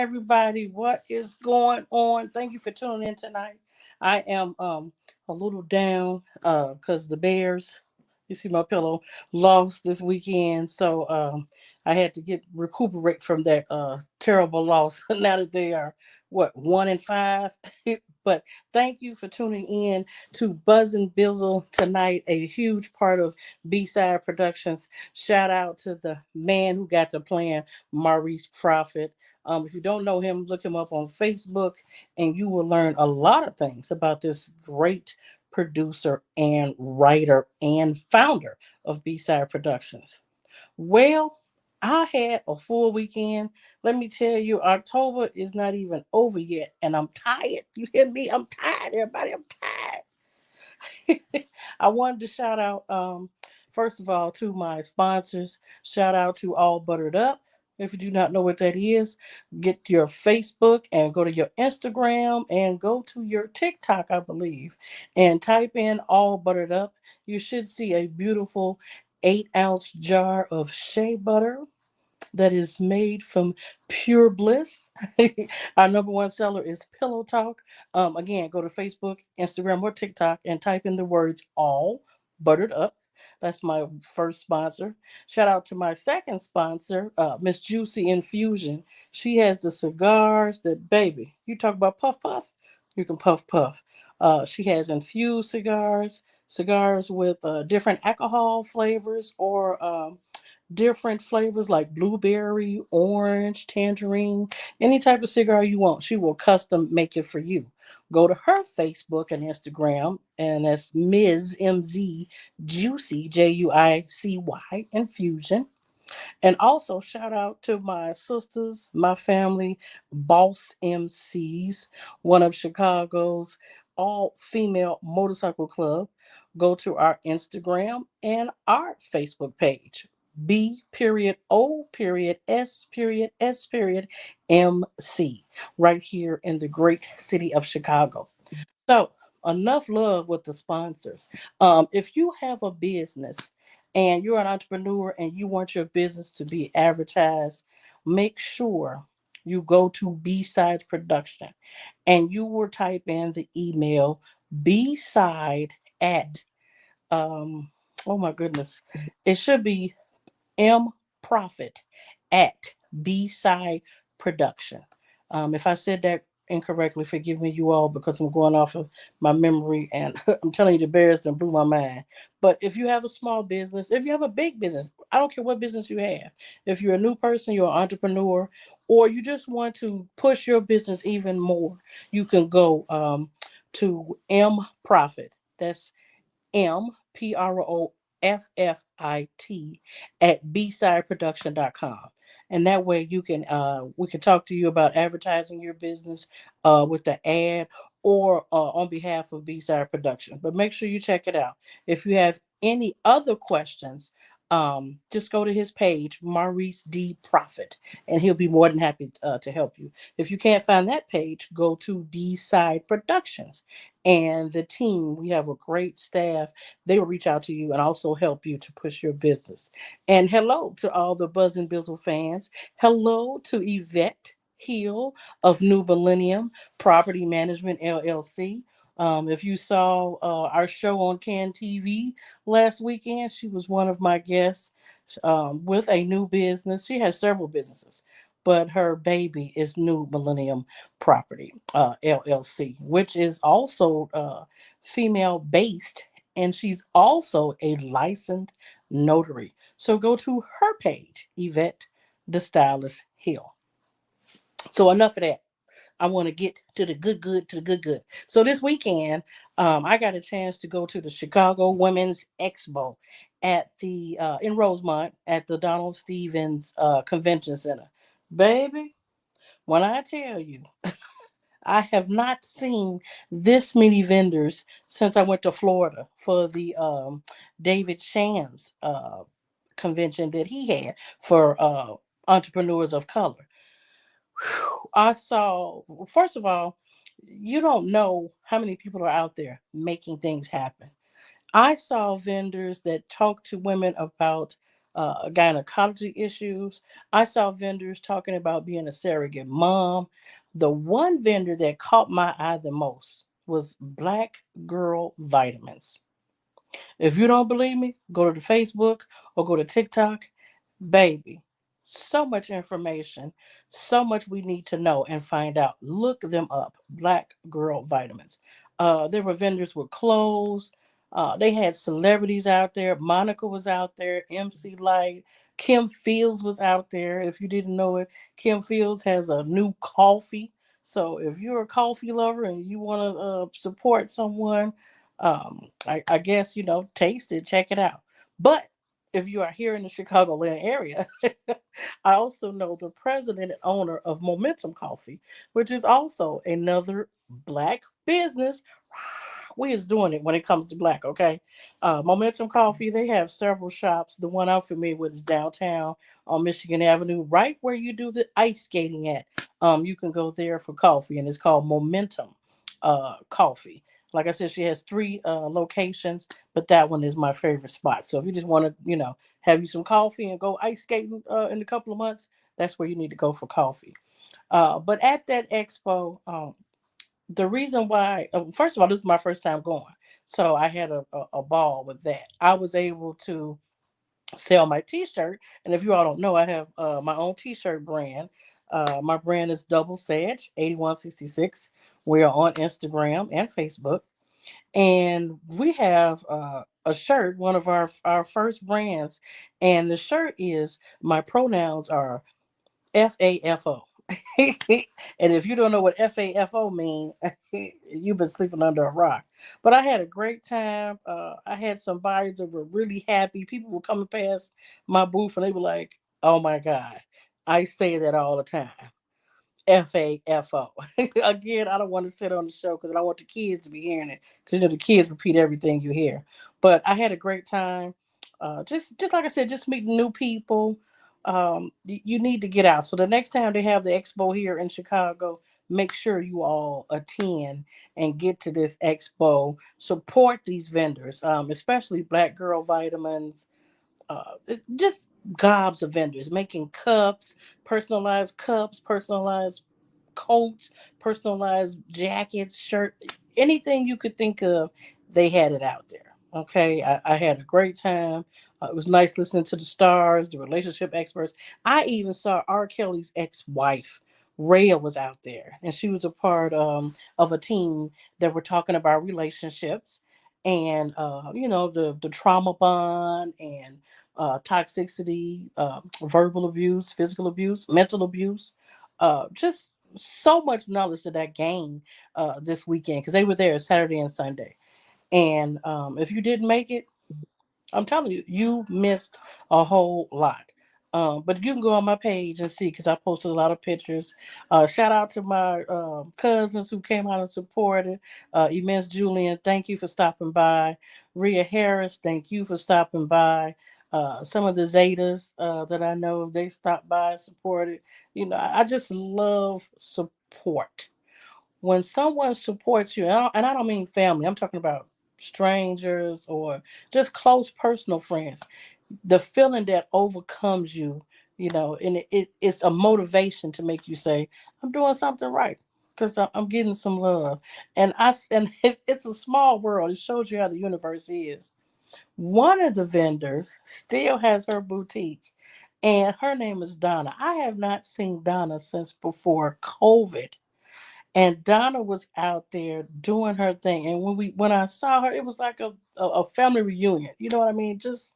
everybody. What is going on? Thank you for tuning in tonight. I am a little down because the Bears, you see my pillow, lost this weekend. So I had to recuperate from that terrible loss. Now that they are what 1-5. But thank you for tuning in to Buzzin Bizzle tonight, a huge part of B-Side Productions. Shout out to the man who got to playing Maurice Prophet. If you don't know him, look him up on Facebook, and you will learn a lot of things about this great producer and writer and founder of B-Side Productions. Well, I had a full weekend. Let me tell you, October is not even over yet, and I'm tired. You hear me? I'm tired, everybody. I'm tired. I wanted to shout out, first of all, to my sponsors. Shout out to All Buttered Up. If you do not know what that is, get to your Facebook and go to your Instagram and go to your TikTok, I believe, and type in All Buttered Up. You should see a beautiful 8-ounce jar of shea butter that is made from pure bliss. Our number one seller is Pillow Talk. Again, go to Facebook, Instagram, or TikTok and type in the words all buttered up. That's my first sponsor. Shout out to my second sponsor, Miss Juicy Infusion. She has the cigars that, baby, you talk about puff puff, you can puff puff. She has infused cigars, cigars with different alcohol flavors or different flavors like blueberry, orange, tangerine, any type of cigar you want. She will custom make it for you. Go to her Facebook and Instagram, and that's Ms. MZ Juicy, Juicy Infusion. And also shout out to my sisters, my family, Boss MCs, one of Chicago's all female motorcycle club. Go to our Instagram and our Facebook page. B period O period S period S period MC, right here in the great city of Chicago. So, enough love with the sponsors. If you have a business and you're an entrepreneur and you want your business to be advertised, make sure you go to B-Sides Production and you will type in the email B-Side at, um, oh my goodness, it should be M Profit at B-Side Production. If I said that incorrectly, forgive me, you all, because I'm going off of my memory, and I'm telling you, the Bears done blew my mind. But if you have a small business, if you have a big business, I don't care what business you have. If you're a new person, you're an entrepreneur, or you just want to push your business even more, you can go to M Profit. That's MPROFFIT at bsideproduction.com. And that way you can we can talk to you about advertising your business with the ad or on behalf of B-Side Production. But make sure you check it out. If you have any other questions, just go to his page, Maurice D. Profit, and he'll be more than happy to help you. If you can't find that page, go to B-Side Productions and the team. We have a great staff. They will reach out to you and also help you to push your business. And hello to all the Buzzin Bizzle fans. Hello to Yvette Hill of New Millennium Property Management LLC. If you saw our show on Can TV last weekend, she was one of my guests with a new business. She has several businesses, but her baby is New Millennium Property LLC, which is also female based, and she's also a licensed notary. So go to her page, Yvette the Stylist Hill. So enough of that. I want to get to the good. So this weekend, I got a chance to go to the Chicago Women's Expo at the in Rosemont at the Donald Stevens Convention Center. Baby, when I tell you, I have not seen this many vendors since I went to Florida for the David Shands convention that he had for entrepreneurs of color. I saw, first of all, you don't know how many people are out there making things happen. I saw vendors that talk to women about gynecology issues. I saw vendors talking about being a surrogate mom. The one vendor that caught my eye the most was Black Girl Vitamins. If you don't believe me, go to the Facebook or go to TikTok. Baby, so much information, so much we need to know and find out. Look them up. Black Girl Vitamins. There were vendors with clothes. They had celebrities out there. Monica was out there. MC Light. Kim Fields was out there. If you didn't know it, Kim Fields has a new coffee. So if you're a coffee lover and you want to support someone, I guess, taste it, check it out. But if you are here in the Chicagoland area, I also know the president and owner of Momentum Coffee, which is also another black business. We is doing it when it comes to black, okay? Momentum Coffee, they have several shops. The one I'm familiar with is downtown on Michigan Avenue, right where you do the ice skating at. You can go there for coffee, and it's called Momentum Coffee. Like I said, she has three locations, but that one is my favorite spot. So if you just want to, have you some coffee and go ice skating in a couple of months, that's where you need to go for coffee. But at that expo, the reason why, first of all, this is my first time going. So I had a ball with that. I was able to sell my t-shirt. And if you all don't know, I have my own t-shirt brand. My brand is Double Sedge 8166. We are on Instagram and Facebook, and we have a shirt, one of our first brands, and the shirt is my pronouns are FAFO. And if you don't know what FAFO mean, you've been sleeping under a rock. But I had a great time. I had some buyers that were really happy. People were coming past my booth and they were like, "Oh my god, I say that all the time." FAFO. Again, I don't want to sit on the show because I don't want the kids to be hearing it, because the kids repeat everything you hear. But I had a great time. Just like I said, just meeting new people. You need to get out. So the next time they have the expo here in Chicago, make sure you all attend and get to this expo. Support these vendors, especially Black Girl Vitamins, just gobs of vendors making cups, personalized coats, personalized jackets, shirt, anything you could think of, they had it out there. Okay, I had a great time. It was nice listening to the stars, the relationship experts. I even saw R. Kelly's ex-wife. Rhea was out there, and she was a part of a team that were talking about relationships and the trauma bond and toxicity, verbal abuse, physical abuse, mental abuse, just so much knowledge that I gained this weekend because they were there Saturday and Sunday. And if you didn't make it, I'm telling you, you missed a whole lot. But you can go on my page and see because I posted a lot of pictures. Shout out to my cousins who came out and supported. Immense Julian, thank you for stopping by. Rhea Harris, thank you for stopping by. Some of the Zetas that I know, they stopped by and supported. I just love support. When someone supports you, and I don't mean family, I'm talking about strangers or just close personal friends, the feeling that overcomes you, and it's a motivation to make you say, I'm doing something right because I'm getting some love. And it's a small world. It shows you how the universe is. One of the vendors still has her boutique, and her name is Donna. I have not seen Donna since before COVID, and Donna was out there doing her thing. And when I saw her, it was like a family reunion. You know what I mean? Just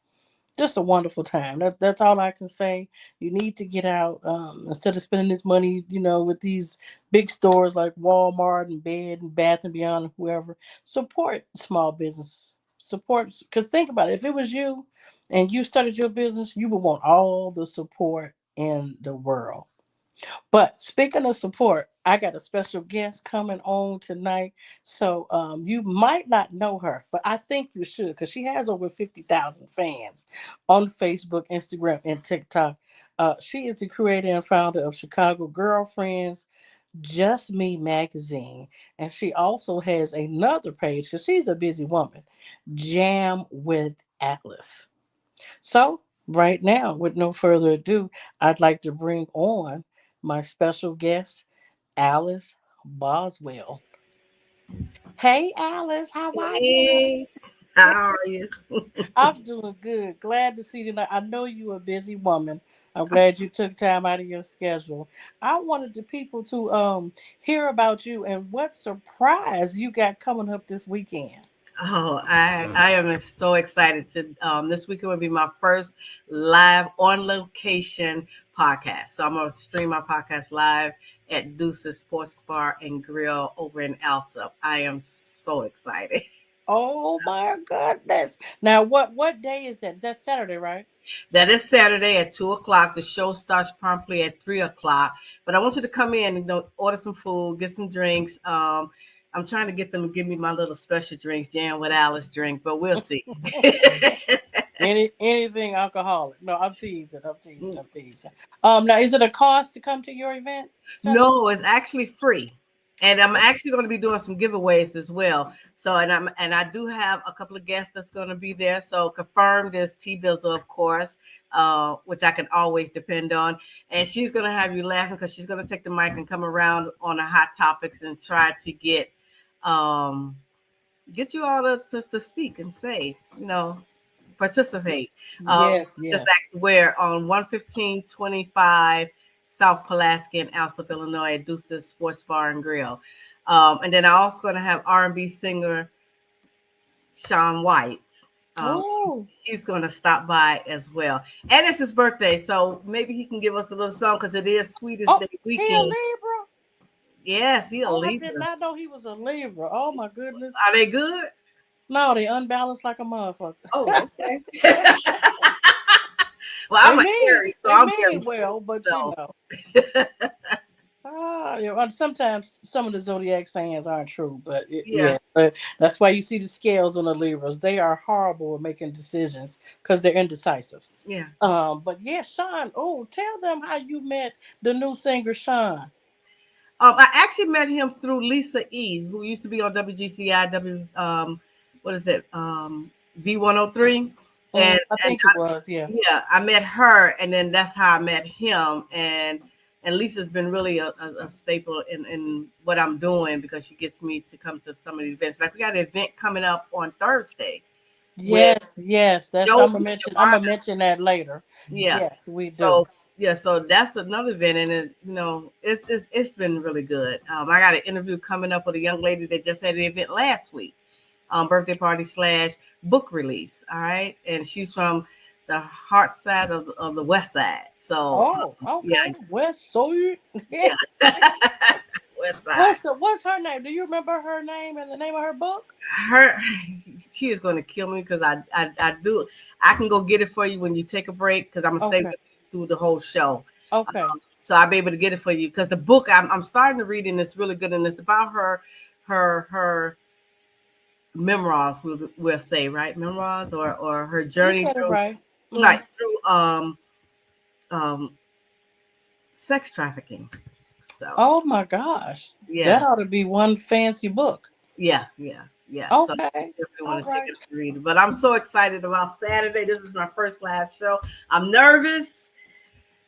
a wonderful time. That's all I can say. You need to get out instead of spending this money, with these big stores like Walmart and Bed and Bath and Beyond and whoever. Support small businesses. Support, because think about it. If it was you and you started your business, you would want all the support in the world. But speaking of support, I got a special guest coming on tonight. So you might not know her, but I think you should because she has over 50,000 fans on Facebook, Instagram, and TikTok. She is the creator and founder of Chicago Girlfriends, Just Me magazine. And she also has another page because she's a busy woman, Jam with Atlas. So right now, with no further ado, I'd like to bring on my special guest, Alice Boswell. Hey, Alice, how are you? Hey, how are you? I'm doing good. Glad to see you tonight. I know you're a busy woman. I'm glad you took time out of your schedule. I wanted the people to hear about you and what surprise you got coming up this weekend. Oh, I am so excited to this weekend will be my first live on location podcast. So I'm gonna stream my podcast live at Deuce's Sports Bar and Grill over in Alsop. I am so excited. Oh my goodness! Now, what day is that? Is that Saturday, right? That is Saturday at 2 o'clock. The show starts promptly at 3 o'clock. But I want you to come in and order some food, get some drinks. I'm trying to get them to give me my little special drinks, jam with Alice drink, but we'll see. Anything alcoholic? No, I'm teasing. I'm teasing. I'm teasing. Now is it a cost to come to your event Saturday? No, it's actually free. And I'm actually going to be doing some giveaways as well. So I do have a couple of guests that's going to be there. So confirmed is T Bizzle, of course, which I can always depend on. And she's going to have you laughing because she's going to take the mic and come around on the hot topics and try to um, get you all to speak and say, participate. Yes, Just yes. ask where on 11525 South Pulaski in Alsop, Illinois, at Deuce's Sports Bar and Grill. And then I'm also going to have R&B singer Sean White. Um, Oh, he's going to stop by as well. And it's his birthday, so maybe he can give us a little song because it is Sweetest oh, Day he a weekend. Libra. Yes, he a Oh, I did Libra. not know he was a Libra. Oh my goodness. Are they good? No, they unbalanced like a motherfucker. Oh, okay. Well, They I'm an mean Aries, so they I'm mean very well, sweet. but you So know. Sometimes some of the zodiac sayings aren't true, but yeah, yeah, but that's why you see the scales on the Libras. They are horrible at making decisions because they're indecisive. yeah. But yeah, Sean. Oh, tell them how you met the new singer Sean. I actually met him through Lisa E, who used to be on WGCI, what is it, V103, I and think it was, yeah. yeah, I met her, and then that's how I met him, and Lisa's been really a staple in what I'm doing because she gets me to come to some of the events. Like we got an event coming up on Thursday with Yes, yes. That's Joey I'm gonna mention. I'm gonna Yolanda. mention that later. Yeah. Yes, we do. So yeah, so that's another event, and it's been really good. I got an interview coming up with a young lady that just had an event last week, birthday party / book release. All right, and she's from the heart side of the west side. So Oh, yeah, okay. West Side. yeah, west side. What's her name? Do you remember her name and the name of her book? Her, she is going to kill me because I do. I can go get it for you when you take a break because I'm gonna stay Okay. with you through the whole show. Okay. So I'll be able to get it for you because the book I'm starting to read and it's really good and it's about her memoirs we'll say right memoirs or her You journey said it through right. Hmm. like through um sex trafficking. So Oh my gosh. That yeah, ought to be one fancy book. yeah. So Okay. definitely All want to take right. it and read it. But I'm so excited about Saturday. This is my first live show. I'm nervous.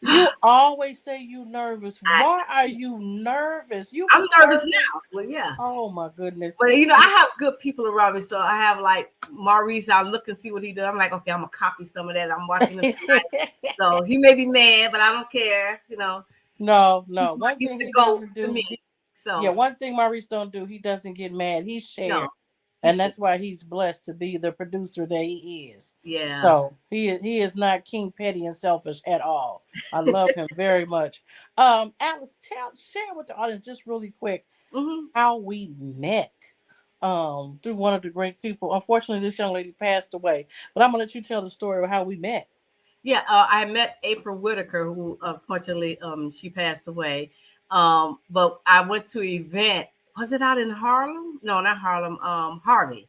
You always say you nervous. I, Why are you nervous? You I'm was nervous nervous. now. Well, yeah. Oh my goodness. But I have good people around me, so I have like Maurice. I look and see what he does. I'm like, okay, I'm gonna copy some of that. I'm watching this tonight, so he may be mad, but I don't care. No, no. One He's thing the he goat doesn't to do, me. yeah, So one thing Maurice don't do, he doesn't get mad. He no, share. he And should. that's why he's blessed to be the producer that he is. Yeah. So he is not king petty and selfish at all. I love him very much. Alice, share with the audience just really quick hmm how we met. Through one of the great people. Unfortunately, this young lady passed away. But I'm gonna let you tell the story of how we met. Yeah. I met April Whitaker, who unfortunately she passed away. But I went to an event. Was it out in Harlem? No, not Harlem. Harvey.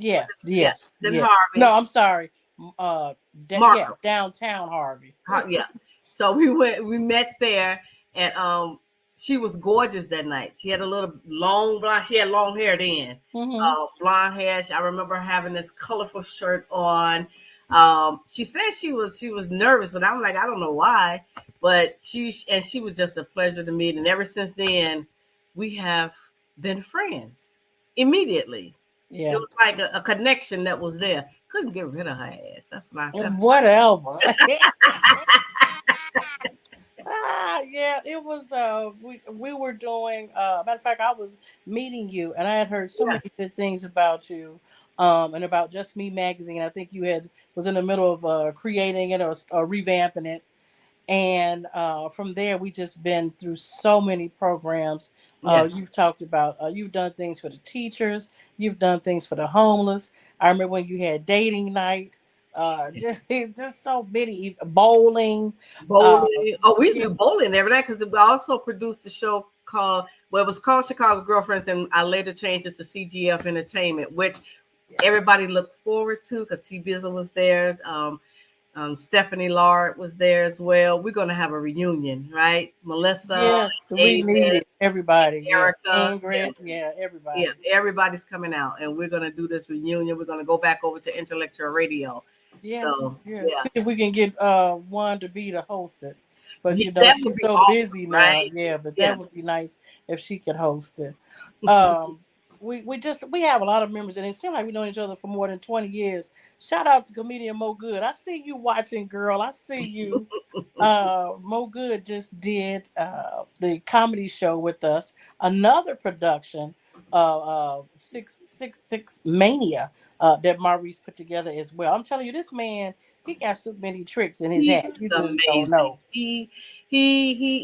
Yes, Yeah, yes, it's in yes. No, Harvey. I'm sorry. Yes, Markham. downtown Harvey. Yeah. So we met there, and she was gorgeous that night. She had a little long blonde. She had long hair then, Hmm. blonde hair. I remember having this colorful shirt on. She said she was nervous, and I'm like, I don't know why, but she was just a pleasure to meet, and ever since then, we have been friends immediately. Yeah. It was like a connection that was there. Couldn't get rid of her ass. Whatever. Yeah, it was we were doing matter of fact, I was meeting you and I had heard so many good things about you, and about Just Me magazine. I think you had was in the middle of creating it or revamping it. And from there we just been through so many programs. You've talked about you've done things for the teachers, you've done things for the homeless. I remember when you had dating night, just so many, bowling. Bowling. Oh, we used to Yeah, do bowling every night because we also produced a show called, well, it was called Chicago Girlfriends, and I later changed it to CGF Entertainment, which everybody looked forward to because T Bizzle was there. Stephanie Lard was there as well. We're going to have a reunion, right? Melissa, yes, we David, needed everybody. Erica, Ingrid, everybody. yeah, everybody's coming out, and we're going to do this reunion. We're going to go back over to intellectual radio. Yeah, So yeah. See if we can get one to be the host it. But yeah, you know, that would she's be so awesome, busy now. right? Yeah, but Yeah. that would be nice if she could host it. We have a lot of members and it seems like we know each other for more than 20 years. Shout out to comedian Mo Good. I see you watching, girl. I see you. Mo Good just did the comedy show with us. Another production of 666 Mania that Maurice put together as well. I'm telling you, this man, he got so many tricks in his He hat. is You just amazing. don't know. He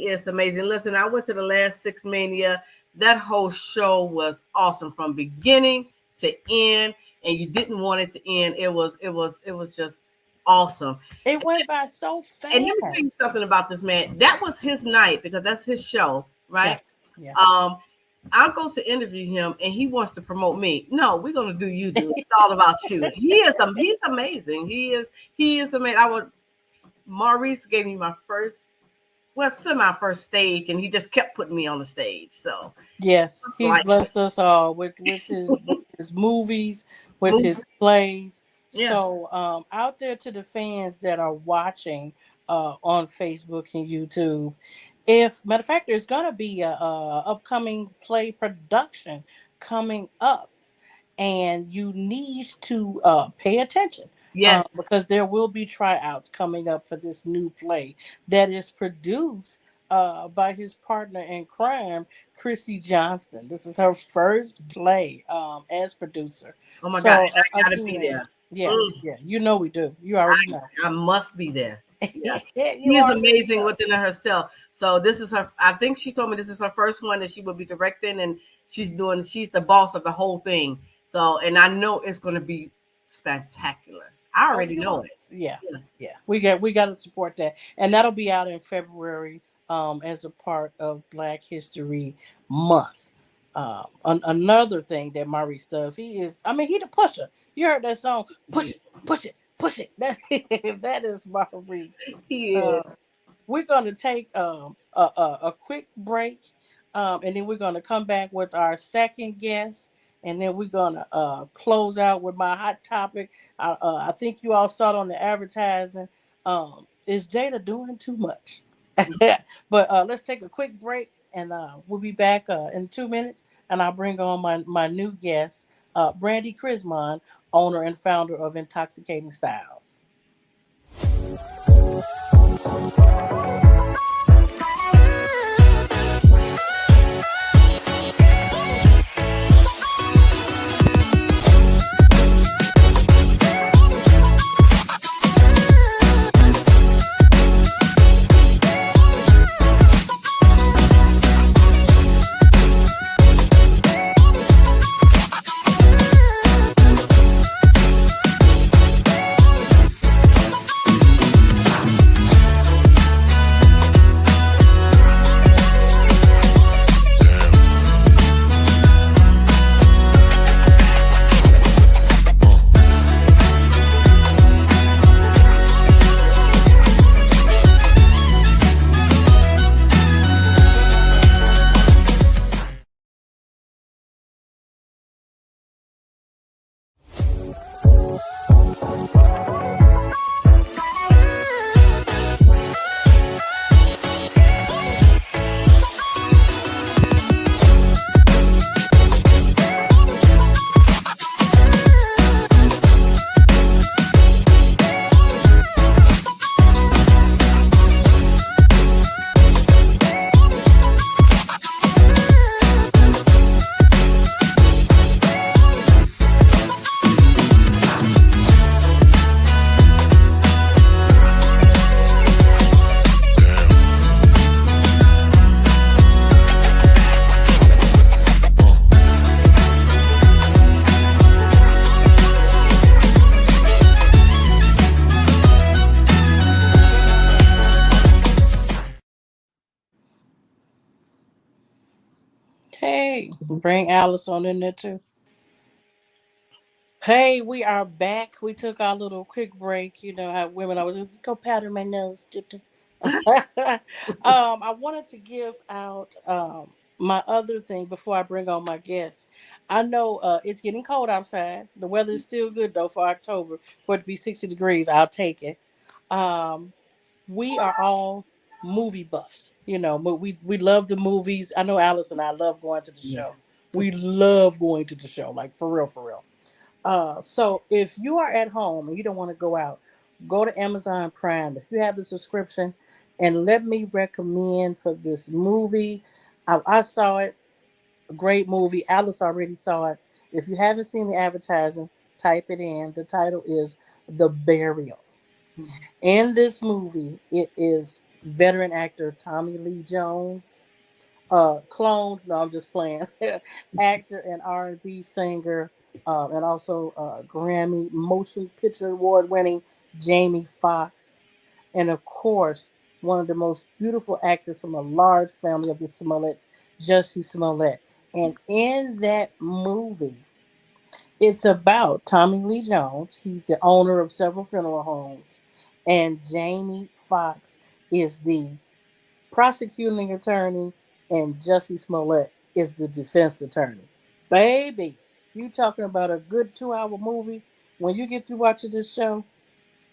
is amazing. Listen, I went to the last Six Mania. That whole show was awesome from beginning to end, and you didn't want it to end. It was just awesome. It went by so fast. And let me tell you something about this man. That was his night because that's his show, right? Yeah. I'll go to interview him and he wants to promote me. No, we're gonna do you, dude. It's all about you. He's amazing. He is amazing. Maurice gave me my first stage, and he just kept putting me on the stage. So yes, he's blessed us all with his movies, with his plays. Yeah. So out there to the fans that are watching on Facebook and YouTube, if matter of fact, there's gonna be a upcoming play production coming up, and you need to pay attention. Yes, because there will be tryouts coming up for this new play that is produced by his partner in crime, Chrissy Johnston. This is her first play as producer. Oh my God, I gotta be there. Yeah, yeah, you know we do. You already know. I must be there. Yeah. She is amazing within herself. So this is her. I think she told me this is her first one that she will be directing, and she's the boss of the whole thing. So, and I know it's going to be spectacular. I already know it. Yeah. We got to support that, and that'll be out in February as a part of Black History Month. Another thing that Maurice does, he the pusher. You heard that song, push it. That is Maurice. Yeah. We're gonna take a quick break, and then we're gonna come back with our second guest. And then we're gonna close out with my hot topic. I think you all saw it on the advertising. Is Jada doing too much? But let's take a quick break, and we'll be back in 2 minutes. And I'll bring on my new guest, Brandy Crismon, owner and founder of Intoxicating Styles. Okay, bring Alice on in there too. Hey, we are back. We took our little quick break. You know how women always just go powder my nose. I wanted to give out my other thing before I bring on my guests. I know it's getting cold outside. The weather is still good though for October. For it to be 60 degrees, I'll take it. Um, we are all movie buffs. You know, we love the movies. I know Alice and I love going to the Yes. show. We love going to the show, like for real, for real. So if you are at home and you don't want to go out, go to Amazon Prime. If you have the subscription, and let me recommend for this movie. I saw it, a great movie. Alice already saw it. If you haven't seen the advertising, type it in. The title is The Burial. In this movie, it is veteran actor Tommy Lee Jones, cloned. No, I'm just playing. Actor and R&B singer, and also Grammy Motion Picture Award winning Jamie Foxx, and of course one of the most beautiful actors from a large family of the Smolletts, Jussie Smollett. And in that movie, it's about Tommy Lee Jones. He's the owner of several funeral homes, and Jamie Foxx is the prosecuting attorney, and Jussie Smollett is the defense attorney. Baby, you talking about a good 2 hour movie. When you get through watching this show,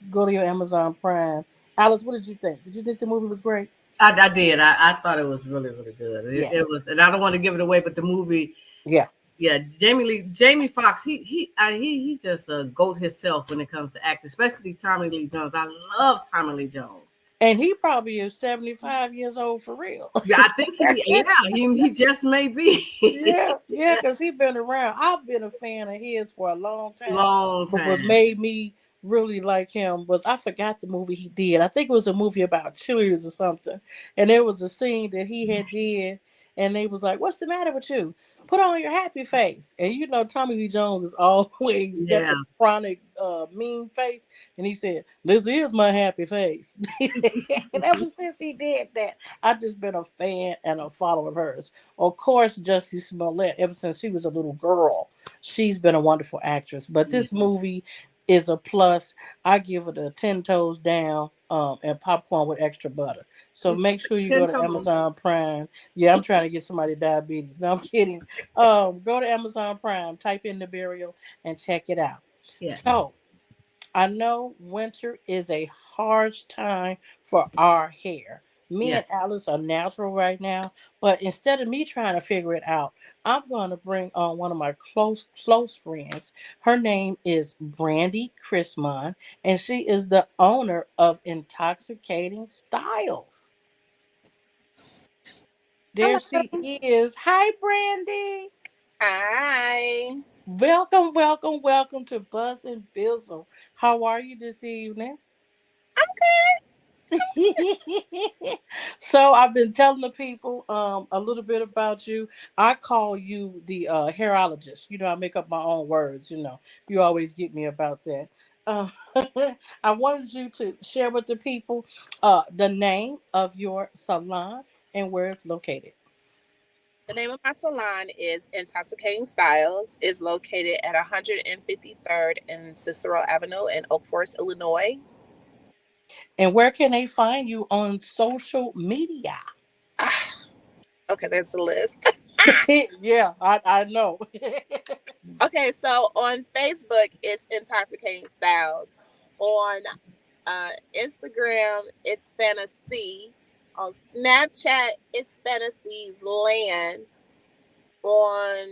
go to your Amazon Prime. Alice, what did you think? Did you think the movie was great? I did. I thought it was really, really good. Yeah. It was, and I don't want to give it away, but the movie, Yeah. yeah, Jamie Foxx, he just a goat himself when it comes to acting, especially Tommy Lee Jones. I love Tommy Lee Jones. And he probably is 75 years old for real. Yeah, I think he just may be. Yeah, yeah, because he's been around. I've been a fan of his for a long time. Long But what time. made me really like him was I forgot the movie he did. I think it was a movie about cheerleaders or something. And there was a scene that he had did, and they was like, "What's the matter with you? Put on your happy face." And you know, Tommy Lee Jones is always got Yeah. the chronic mean face, and he said, "This is my happy face." And ever since he did that, I've just been a fan and a follower of hers. Of course, Jussie Smollett, ever since she was a little girl, she's been a wonderful actress. But Yeah. this movie is a plus. I give it a 10 toes down, and popcorn with extra butter. So make sure you go Ten to toes. Amazon Prime. Yeah, I'm trying to get somebody diabetes. No, I'm kidding. Go to Amazon Prime, type in The Burial, and check it out. Yeah. So I know winter is a harsh time for our hair. Me and Yes. Alice are natural right now, but instead of me trying to figure it out, I'm going to bring on one of my close friends. Her name is Brandy Chrismon, and she is the owner of Intoxicating Styles. There she Hello. is. Hi, Brandy. Hi. Welcome, welcome, welcome to Buzzin Bizzle. How are you this evening? I'm good. So I've been telling the people a little bit about you. I call you the hairologist. You know, I make up my own words. You know, you always get me about that. Uh, I wanted you to share with the people the name of your salon and where it's located. The name of my salon is Intoxicating Styles. It's located at 153rd and Cicero Avenue in Oak Forest, Illinois. And where can they find you on social media? Ah, okay, there's a list. Yeah, I know. Okay, so on Facebook, it's Intoxicating Styles. On Instagram, it's Fantasy. On Snapchat, it's Fantasies Land. On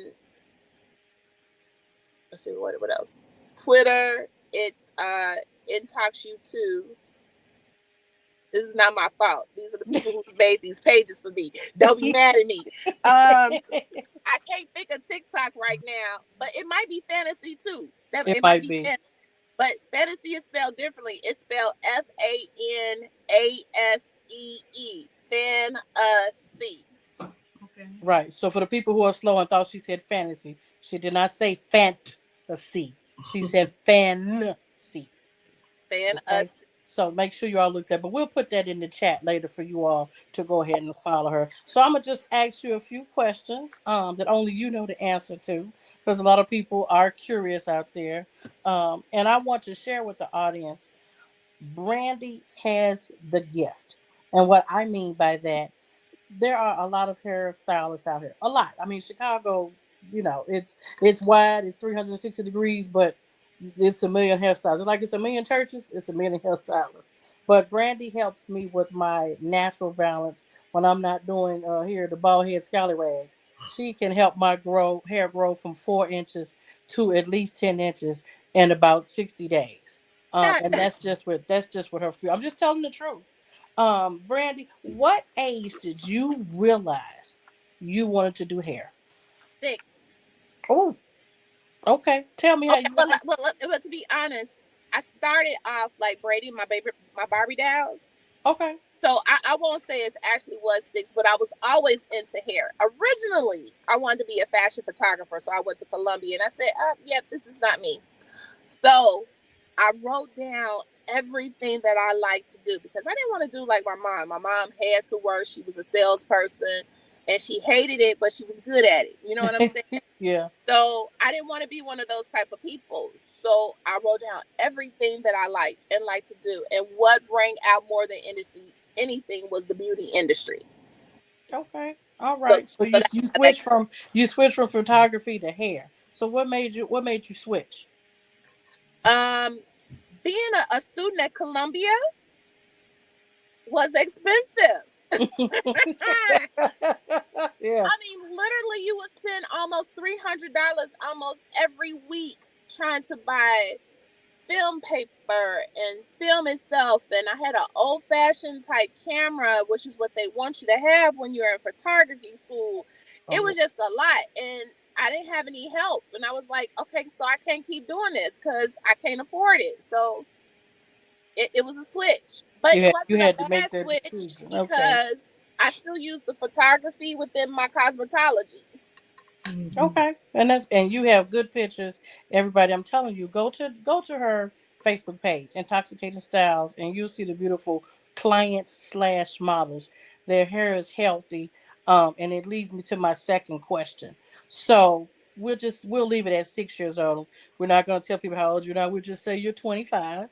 let's see what else. Twitter, it's Intox You Too. This is not my fault. These are the people who made these pages for me. Don't be mad at me. I can't think of TikTok right now, but it might be fantasy too. That It it might might be be. fantasy. But fantasy is spelled differently. It's spelled Fanasee. Fantasy. Okay. Right. So for the people who are slow and thought she said fantasy, she did not say fantasy. She said fancy. Okay. Fantasy. So make sure you all look that. But we'll put that in the chat later for you all to go ahead and follow her. So I'm gonna just ask you a few questions that only you know the answer to, because a lot of people are curious out there. And I want to share with the audience. Brandy has the gift, and what I mean by that, there are a lot of hairstylists out here. A lot. I mean, Chicago, it's wide, it's 360 degrees, but it's a million hairstyles. It's like it's a million churches, it's a million hairstylists. But Brandy helps me with my natural balance when I'm not doing here the bald head scallywag. She can help my hair grow from 4 inches to at least 10 inches in about 60 days. And that's just with her. I'm just telling the truth. Brandy, what age did you realize you wanted to do hair? 6. Oh, okay. Tell me how Okay, you. but to be honest, I started off like braiding my Barbie dolls. Okay. So I won't say it actually was 6, but I was always into hair. Originally, I wanted to be a fashion photographer, so I went to Columbia and I said, yeah, this is not me. So I wrote down everything that I like to do because I didn't want to do like my mom. My mom had to work. She was a salesperson and she hated it, but she was good at it. You know what I'm saying? Yeah. So I didn't want to be one of those type of people. So I wrote down everything that I liked and liked to do. And what rang out more than anything was the beauty industry. Okay. All So, right. So so you switched from photography to hair. So what made you switch? um, being a student at Columbia was expensive. Yeah. I mean, literally, you would spend almost $300 almost every week trying to buy film paper and film itself. And I had an old-fashioned type camera, which is what they want you to have when you're in photography school. It Oh, was just a lot, and I didn't have any help. And I was like, okay, so I can't keep doing this because I can't afford it. So it was a switch, but you it had you wasn't a had to make bad that switch decision. Okay. because I still use the photography within my cosmetology. Okay, and you have good pictures. Everybody, I'm telling you, go to her Facebook page, Intoxicating Styles, and you'll see the beautiful clients/models. Their hair is healthy, and it leads me to my second question. So we'll leave it at 6 years old. We're not going to tell people how old you are. We'll just say you're 25.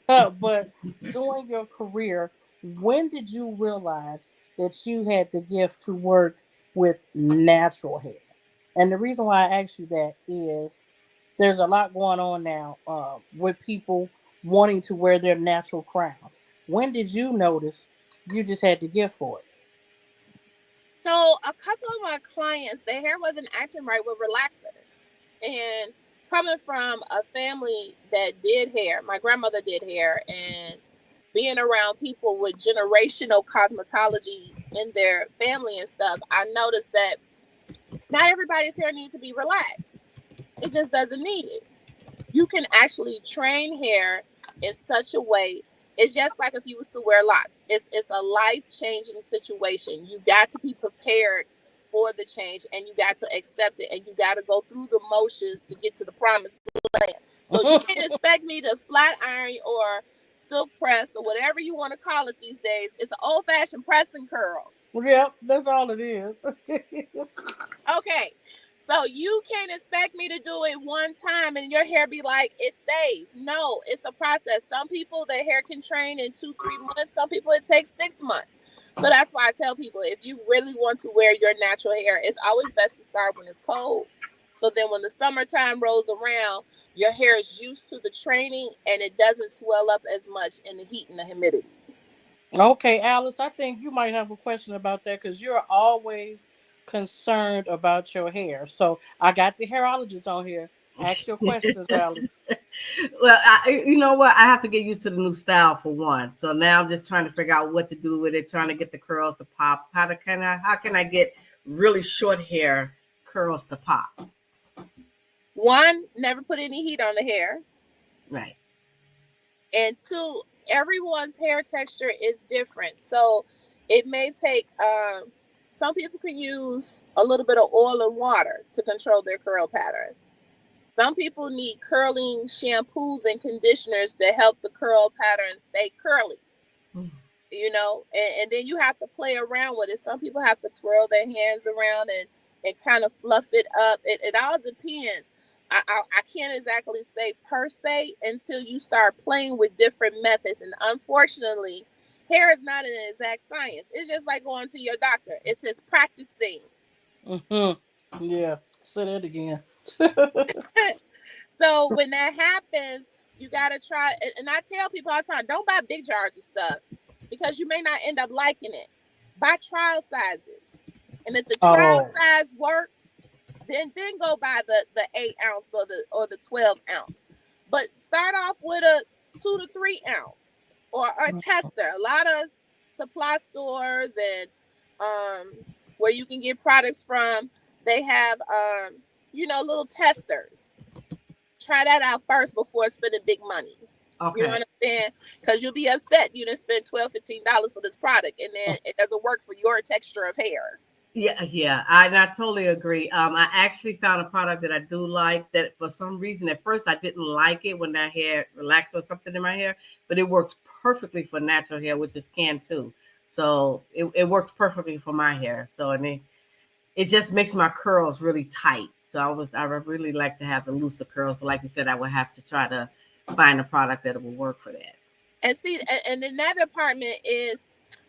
But during your career, when did you realize that you had the gift to work with natural hair? And the reason why I ask you that is there's a lot going on now with people wanting to wear their natural crowns. When did you notice you just had to gift for it? So a couple of my clients, their hair wasn't acting right with relaxers. And coming from a family that did hair, my grandmother did hair, and being around people with generational cosmetology in their family and stuff, I noticed that not everybody's hair needs to be relaxed. It just doesn't need it. You can actually train hair in such a way. It's just like if you was to wear locks. It's a life-changing situation. You got to be prepared for the change and you got to accept it and you got to go through the motions to get to the promised land. So you can't expect me to flat iron or silk press or whatever you want to call it these days. It's an old-fashioned press and curl. Yep, that's all it is. Okay. So you can't expect me to do it one time and your hair be like, it stays. No, it's a process. Some people, their hair can train in 2-3 months. Some people, it takes 6 months. So that's why I tell people, if you really want to wear your natural hair, it's always best to start when it's cold. So then when the summertime rolls around, your hair is used to the training and it doesn't swell up as much in the heat and the humidity. Okay, Alice, I think you might have a question about that because you're always concerned about your hair. So I got the hairologist on here. Ask your questions, Alice. Well, you know what? I have to get used to the new style for one. So now I'm just trying to figure out what to do with it, trying to get the curls to pop. How can I get really short hair curls to pop? One, never put any heat on the hair. Right. And two, everyone's hair texture is different. So it may take, some people can use a little bit of oil and water to control their curl pattern. Some people need curling shampoos and conditioners to help the curl pattern stay curly. You know, and then you have to play around with it. Some people have to twirl their hands around and kind of fluff it up. It all depends. I can't exactly say per se until you start playing with different methods. And unfortunately, hair is not an exact science. It's just like going to your doctor. It says practicing. Yeah, say that again. So when that happens, you got to try. And I tell people all the time, don't buy big jars of stuff because you may not end up liking it. Buy trial sizes. And if the trial size works, then go buy the 8 ounce or the 12 ounce. But start off with a 2 to 3 ounce or a tester. A lot of supply stores and where you can get products from, they have little testers. Try that out first before spending big money. Okay. You know what I'm saying? Because you'll be upset you didn't spend $12, $15 for this product and then it doesn't work for your texture of hair. Yeah, I totally agree. I actually found a product that I do like that for some reason at first I didn't like it when that hair relaxed or something in my hair, but it works perfectly for natural hair, which is Can2. So it works perfectly for my hair. So it just makes my curls really tight. So I would really like to have the looser curls, but like you said, I would have to try to find a product that will work for that. And see, and another department is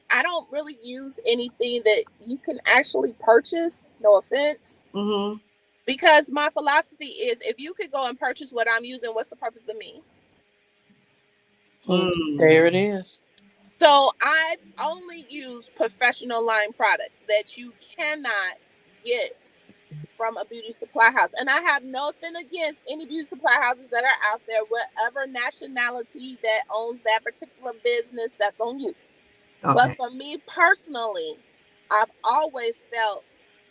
I don't really use anything that you can actually purchase. No offense. Mm-hmm. Because my philosophy is if you could go and purchase what I'm using, what's the purpose of me? There it is. So I only use professional line products that you cannot get from a beauty supply house. And I have nothing against any beauty supply houses that are out there, whatever nationality that owns that particular business, that's on you. Okay. But for me personally, I've always felt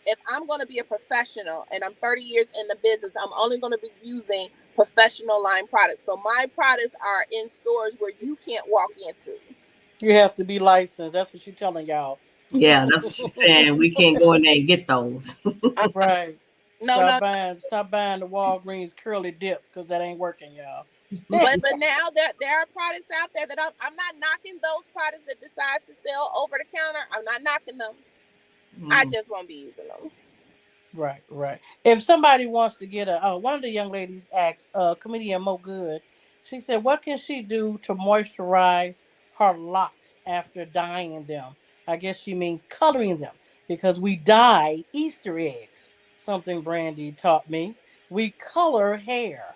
if I'm going to be a professional and I'm 30 years in the business, I'm only going to be using professional line products. So my products are in stores where you can't walk into. You have to be licensed. That's what she's telling y'all. Yeah, that's what she's saying. We can't go in there and get those. Right. Stop buying the Walgreens curly dip because that ain't working, y'all. but now there are products out there that I'm not knocking those products that decides to sell over the counter. I'm not knocking them. I just won't be using them. Right. If somebody wants to get one of the young ladies asked, comedian Mo Good, she said, what can she do to moisturize her locks after dyeing them? I guess she means coloring them because we dye Easter eggs. Something Brandy taught me. We color hair.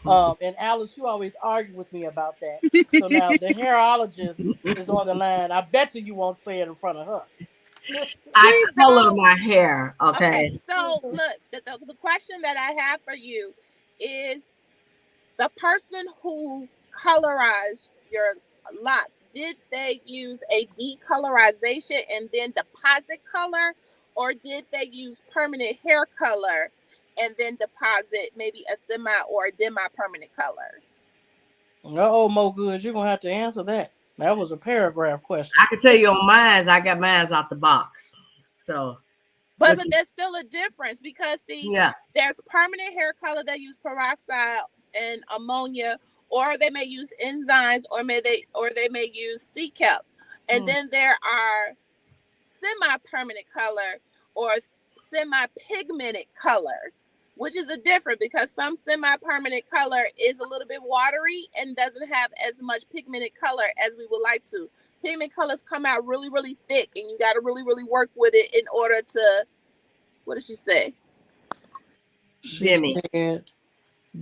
And Alice, you always argue with me about that. So now the hairologist is on the line. I bet you won't say it in front of her. I color my hair. Okay. So look, the question that I have for you is the person who colorized your locks, did they use a decolorization and then deposit color, or did they use permanent hair color and then deposit maybe a semi or a demi-permanent color? Mo Good, you're gonna have to answer that. That was a paragraph question. I can tell you on mine, I got mine out the box. So but there's still a difference because there's permanent hair color that use peroxide and ammonia, or they may use enzymes, or they may use C-Cap. And then there are semi-permanent color or semi-pigmented color, which is a different because some semi-permanent color is a little bit watery and doesn't have as much pigmented color as we would like to. Pigment colors come out really, really thick, and you got to really, really work with it in order to, what did she say? She said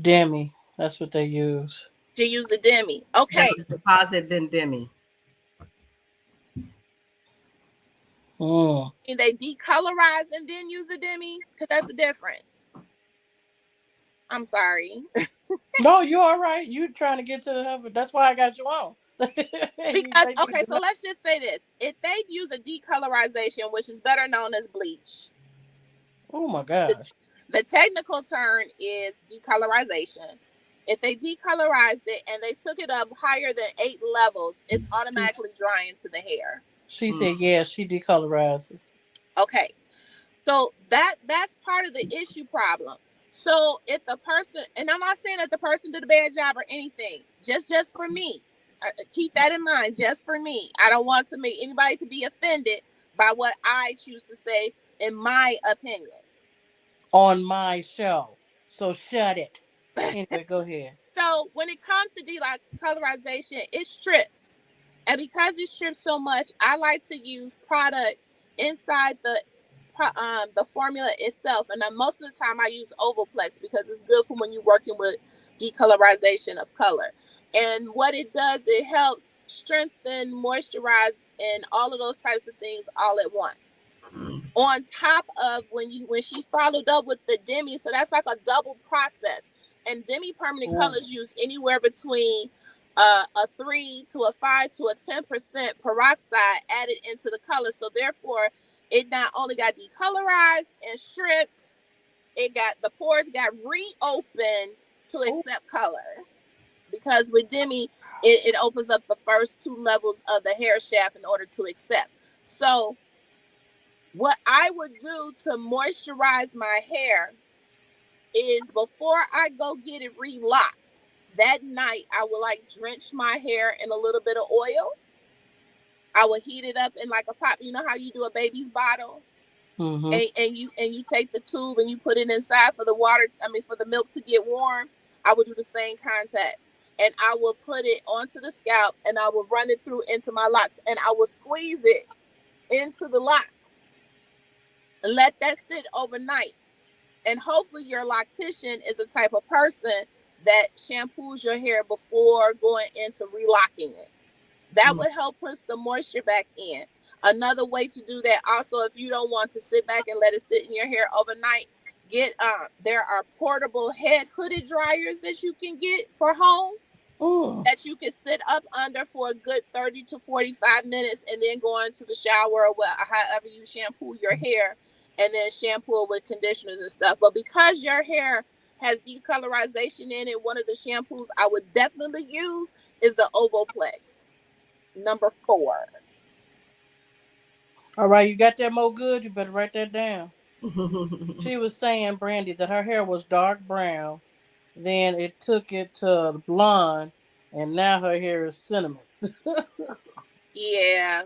demi. That's what they use. She used a demi. Okay. Deposit then demi. And they decolorize and then use a demi? Because that's the difference. I'm sorry. No, you're all right. You're trying to get to the heifer. That's why I got you on. Because, okay, so let's just say this. If they use a decolorization, which is better known as bleach. Oh, my gosh. The technical term is decolorization. If they decolorized it and they took it up higher than 8 levels, it's automatically drying to the hair. She said, yes, she decolorized it. Okay. So that's part of the issue problem. So if the person, and I'm not saying that the person did a bad job or anything, just for me, keep that in mind, just for me. I don't want to make anybody to be offended by what I choose to say in my opinion. On my show. So shut it. Anyway, go ahead. So when it comes to decolorization, it strips. And because it strips so much, I like to use product inside the formula itself. And then most of the time I use Ovoplex because it's good for when you're working with decolorization of color. And what it does, it helps strengthen, moisturize, and all of those types of things all at once. On top of when she followed up with the demi, so that's like a double process. And demi permanent colors use anywhere between a 3 to a 5 to a 10% peroxide added into the color. So therefore, it not only got decolorized and stripped, it got the pores got reopened to accept color. Because with demi, it opens up the first 2 levels of the hair shaft in order to accept. So what I would do to moisturize my hair is before I go get it relocked, that night I will like drench my hair in a little bit of oil. I will heat it up in like a pot. You know how you do a baby's bottle? Mm-hmm. And you take the tube and you put it inside for the water, for the milk to get warm. I would do the same contact. And I will put it onto the scalp and I will run it through into my locks and I will squeeze it into the locks and let that sit overnight. And hopefully your loctician is a type of person that shampoos your hair before going into relocking it. That would help push the moisture back in. Another way to do that also, if you don't want to sit back and let it sit in your hair overnight, there are portable head hooded dryers that you can get for home that you can sit up under for a good 30 to 45 minutes and then go into the shower or however you shampoo your hair and then shampoo it with conditioners and stuff. But because your hair has decolorization in it, one of the shampoos I would definitely use is the Ovoplex number 4. All right, you got that, Mo Good? You better write that down. She was saying, Brandy, that her hair was dark brown. Then it took it to blonde, and now her hair is cinnamon. Yeah.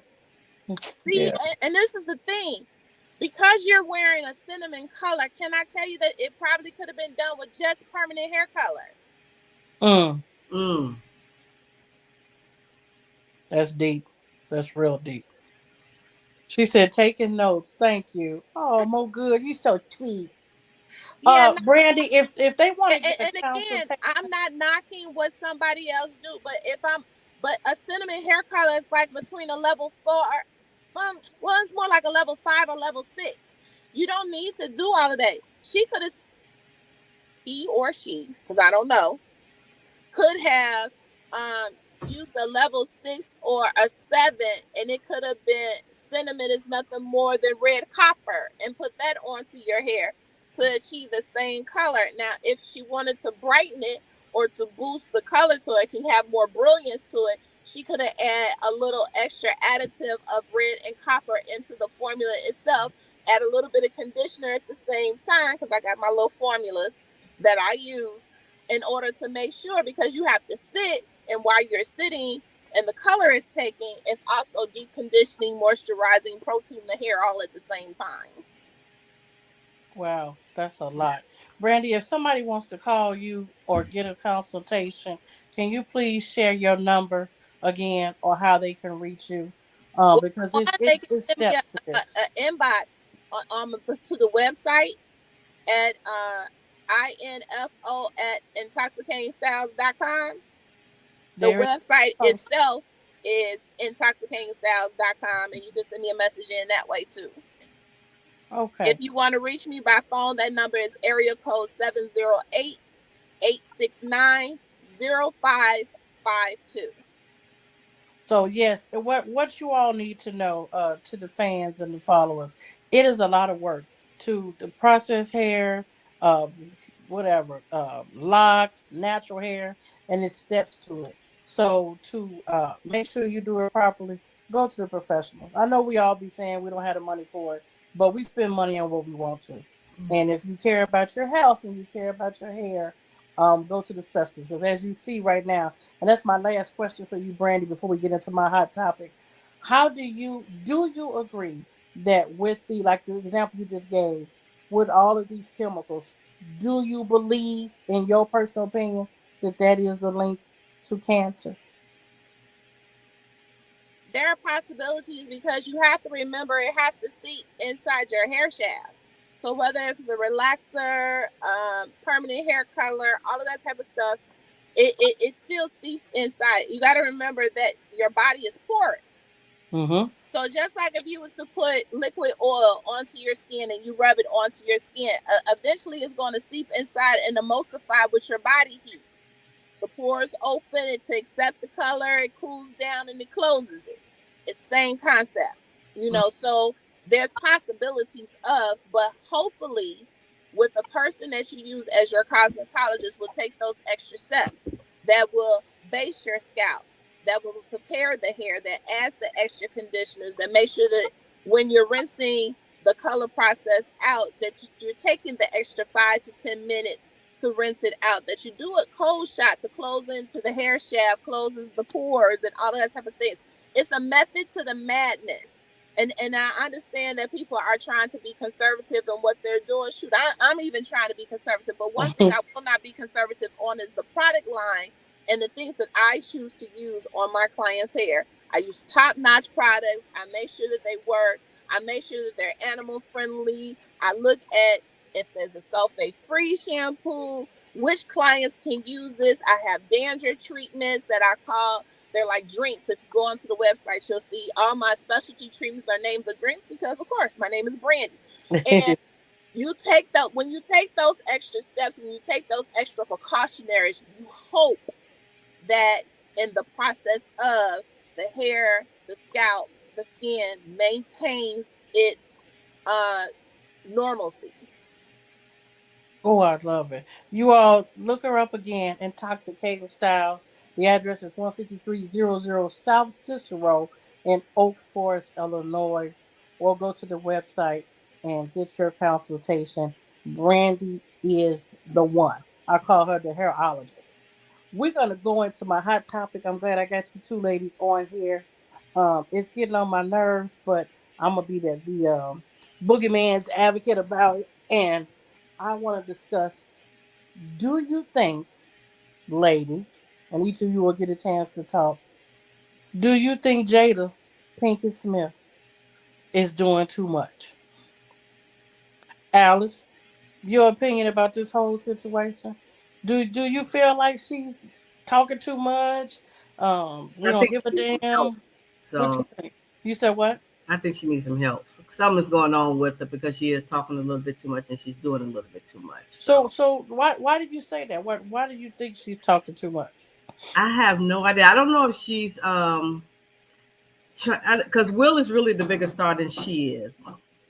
See, Yeah. and this is the thing. Because you're wearing a cinnamon color, can I tell you that it probably could have been done with just permanent hair color? That's deep. That's real deep. She said, taking notes. Thank you. Oh, Mo Good, you so sweet. Yeah, Brandy, if they want to get a and again, consultation. I'm not knocking what somebody else do, but a cinnamon hair color is like between a level 4, well, it's more like a level 5 or level 6. You don't need to do all of that. He or she, because I don't know, could have used a level 6 or a 7, and it could have been cinnamon is nothing more than red copper, and put that onto your hair to achieve the same color. Now, if she wanted to brighten it or to boost the color so it can have more brilliance to it, she could have added a little extra additive of red and copper into the formula itself, add a little bit of conditioner at the same time, because I got my little formulas that I use in order to make sure, because you have to sit, and while you're sitting and the color is taking, it's also deep conditioning, moisturizing, protein the hair all at the same time. Wow, that's a lot. Brandy, if somebody wants to call you or get a consultation, can you please share your number again or how they can reach you? Well, Because one, it's they it's can it's send me steps to this. a inbox to the website at info at intoxicatingstyles.com. The There. website Oh, itself is intoxicatingstyles.com, and you can send me a message in that way too. If okay. you want to reach me by phone, that number is area code 708-869-0552. So yes, what you all need to know, to the fans and the followers, it is a lot of work to the process hair, uh, whatever, locks, natural hair, and it's steps to it. So to make sure you do it properly, go to the professionals. I know we all be saying we don't have the money for it, but we spend money on what we want to. And if you care about your health and you care about your hair, go to the specialist. Because as you see right now, and that's my last question for you, Brandy, before we get into my hot topic. How do you agree that with the like the example you just gave, with all of these chemicals, do you believe, in your personal opinion, that that is a link to cancer? There are possibilities because you have to remember it has to seep inside your hair shaft. So whether it's a relaxer, permanent hair color, all of that type of stuff, it still seeps inside. You got to remember that your body is porous. Mm-hmm. So just like if you was to put liquid oil onto your skin and you rub it onto your skin, eventually it's going to seep inside and emulsify with your body heat. The pores open it to accept the color, it cools down and it closes it. It's same concept, so there's possibilities of, but hopefully with a person that you use as your cosmetologist will take those extra steps that will base your scalp, that will prepare the hair, that adds the extra conditioners, that make sure that when you're rinsing the color process out, that you're taking the extra 5 to 10 minutes to rinse it out, that you do a cold shot to close into the hair shaft, closes the pores and all of that type of things. It's a method to the madness. And I understand that people are trying to be conservative in what they're doing. Shoot, I'm even trying to be conservative. But one thing I will not be conservative on is the product line and the things that I choose to use on my clients' hair. I use top-notch products. I make sure that they work. I make sure that they're animal friendly. I look at if there's a sulfate-free shampoo, which clients can use this. I have dandruff treatments that I call, they're like drinks. If you go onto the website, you'll see all my specialty treatments are names of drinks because, of course, my name is Brandy. And you take that, when you take those extra steps, when you take those extra precautionaries, you hope that in the process of the hair, the scalp, the skin maintains its normalcy. Oh, I love it. You all look her up again, Intoxicating Styles. The address is 15300 South Cicero in Oak Forest, Illinois. Or go to the website and get your consultation. Brandy is the one. I call her the hairologist. We're going to go into my hot topic. I'm glad I got you two ladies on here. It's getting on my nerves, but I'm going to be the boogeyman's advocate about it. And I want to discuss, do you think, ladies, and each of you will get a chance to talk, do you think Jada Pinkett Smith is doing too much? Alice, your opinion about this whole situation? Do you feel like she's talking too much? We I don't think give a she needs some help. damn. What you So think? You said what? I think she needs some help. Something's going on with her because she is talking a little bit too much and she's doing a little bit too much. So why did you say that? Why do you think she's talking too much? I have no idea. I don't know if she's because Will is really the bigger star than she is,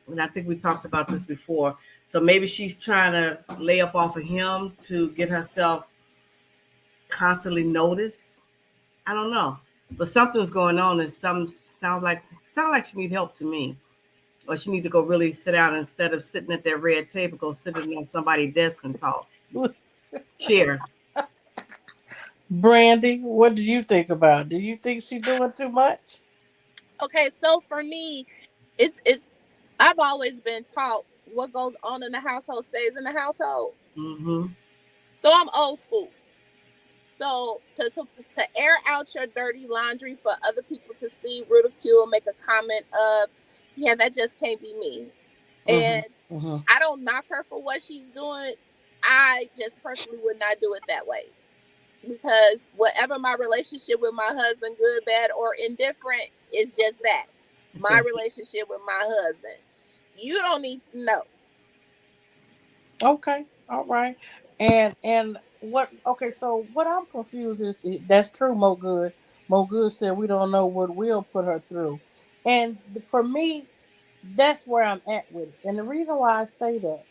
and I think we talked about this before. So maybe she's trying to lay up off of him to get herself constantly noticed. I don't know, but something's going on, and some sound like she need help to me, or she needs to go really sit down instead of sitting at that red table. Go sitting on somebody's desk and talk. Chair. Brandy, what do you think about it? Do you think she's doing too much? Okay, so for me, it's I've always been taught what goes on in the household stays in the household. Mm-hmm. So I'm old school. So to air out your dirty laundry for other people to see, ridicule, make a comment of, yeah, that just can't be me. Mm-hmm. And Mm-hmm. I don't knock her for what she's doing. I just personally would not do it that way because whatever my relationship with my husband, good, bad, or indifferent, is just that. My relationship with my husband. You don't need to know. Okay, all right. And what? Okay, so what I'm confused is that's true. Mo Good. Mo Good said we don't know what will put her through, and for me, that's where I'm at with it. And the reason why I say that,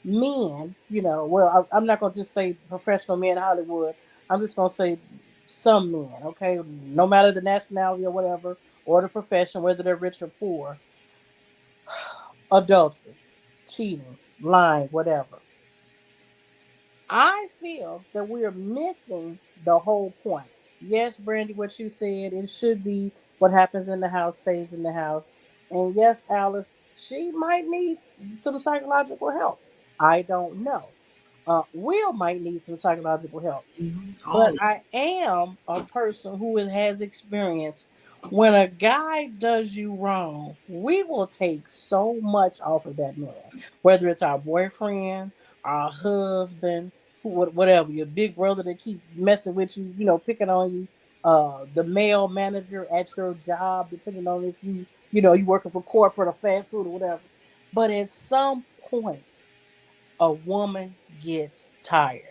men, well, I'm not gonna just say professional men in Hollywood. I'm just gonna say some men. Okay, no matter the nationality or whatever, or the profession, whether they're rich or poor, adultery, cheating, lying, whatever. I feel that we're missing the whole point. Yes, Brandy, what you said, it should be what happens in the house stays in the house. And yes, Alice, she might need some psychological help. I don't know. Will might need some psychological help. Oh, But I am a person who has experience. When a guy does you wrong, we will take so much off of that man, whether it's our boyfriend, our husband, whatever, your big brother that keep messing with you, picking on you, the male manager at your job, depending on if you working for corporate or fast food or whatever. But at some point, a woman gets tired.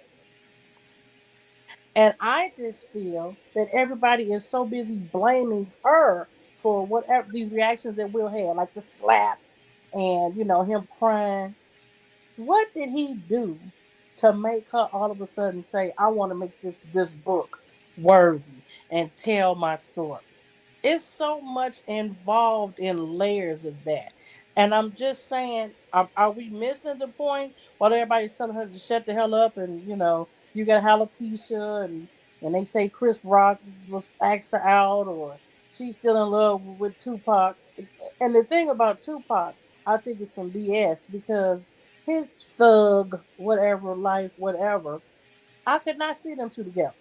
And I just feel that everybody is so busy blaming her for whatever these reactions that Will had, like the slap and him crying. What did he do to make her all of a sudden say, "I want to make this book worthy and tell my story"? It's so much involved in layers of that. And I'm just saying, are we missing the point while everybody's telling her to shut the hell up and you got alopecia and they say Chris Rock was asked her out or she's still in love with Tupac. And the thing about Tupac, I think it's some BS because his thug, whatever, life, whatever, I could not see them two together.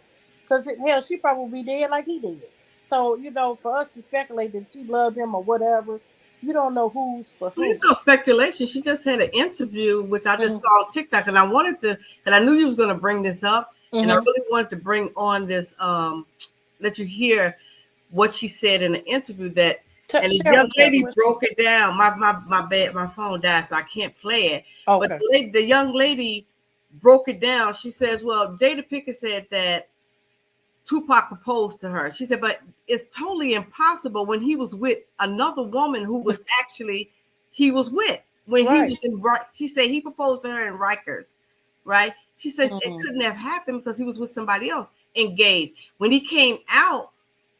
Because hell, she probably be dead like he did. So, for us to speculate that she loved him or whatever, you don't know who's for there's who. no speculation. She just had an interview, which I just Mm-hmm. saw on TikTok, and I wanted to, and I knew you was going to bring this up, and I Mm-hmm. really wanted to bring on this, let you hear what she said in the interview and this Share young with us lady what she broke said. it down. My phone died, so I can't play it. But Okay. the young lady broke it down. She says, "Well, Jada Pinkett said that Tupac proposed to her." She said, "But it's totally impossible when he was with another woman who was actually he was with when he Right. was in." She said he proposed to her in Rikers, right? She says it Mm-hmm. couldn't have happened because he was with somebody else, engaged. When he came out,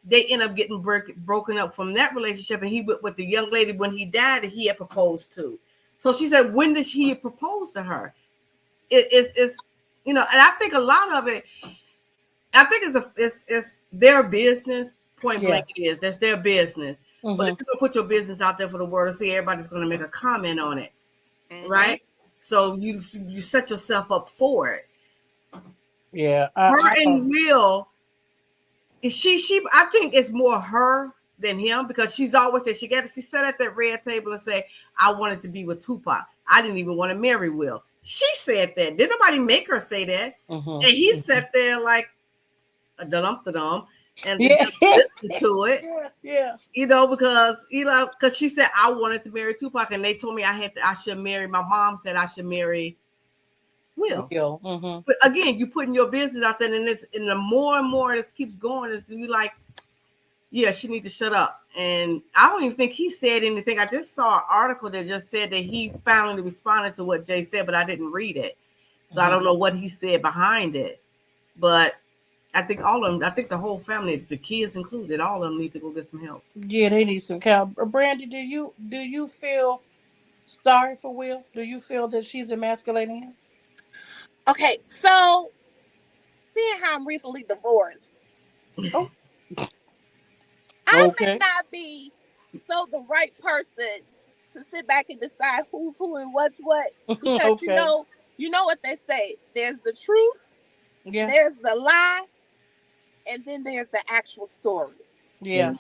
they end up getting broken up from that relationship, and he with the young lady when he died that he had proposed to. So she said, when did he propose to her? It's and I think a lot of it, I think it's their business. Point Yeah. blank, it is. That's their business. But Mm-hmm. if you're gonna put your business out there for the world to see, everybody's gonna make a comment on it, Mm-hmm. right? So you set yourself up for it. Yeah. Her I and Will, she I think it's more her than him because she's always said she sat at that red table and said, "I wanted to be with Tupac. I didn't even want to marry Will." She said that. Did nobody make her say that? Mm-hmm. And he Mm-hmm. sat there like a dum and Yeah. just listened to it. Yeah. Yeah. Because she said I wanted to marry Tupac, and they told me I should marry. My mom said I should marry Will. Will. Mm-hmm. But again, you putting your business out there, and the more and more this keeps going, is you like, yeah, she needs to shut up. And I don't even think he said anything. I just saw an article that just said that he finally responded to what Jay said, but I didn't read it, so I Mm-hmm. don't know what he said behind it. But I think all of them, I think the whole family, the kids included, all of them need to go get some help. Yeah, they need some help. Brandy, do you feel sorry for Will? Do you feel that she's emasculating him? Okay, so seeing how I'm recently divorced, Oh, I may okay. not be so the right person to sit back and decide who's who and what's what, because Okay. you know what they say. There's the truth, Yeah. there's the lie, and then there's the actual story. Yeah.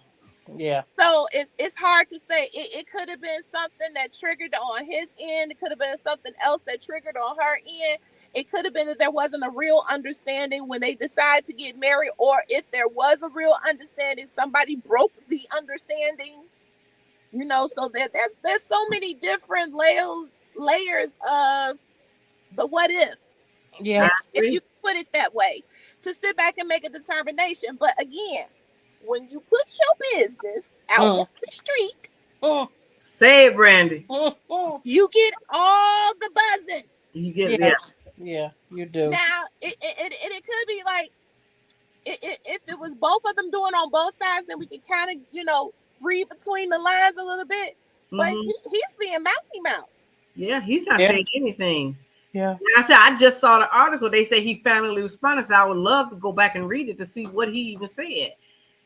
Yeah. So it's hard to say. It could have been something that triggered on his end. It could have been something else that triggered on her end. It could have been that there wasn't a real understanding when they decided to get married, or if there was a real understanding, somebody broke the understanding. So there's so many different layers of the what ifs, Yeah. I if you agree. put it that way, to sit back and make a determination. But again, when you put your business out on Mm, the street, mm, Say it, Brandy. you get all the buzzing. You get it. yeah. Yeah. Yeah. You do. Now, it could be like, if it was both of them doing on both sides, then we could kind of, read between the lines a little bit. But Mm-hmm. he's being mousy mouse. Yeah, he's not Yeah. saying anything. Yeah. Like I said, I just saw the article. They say he family responded. So I would love to go back and read it to see what he even said.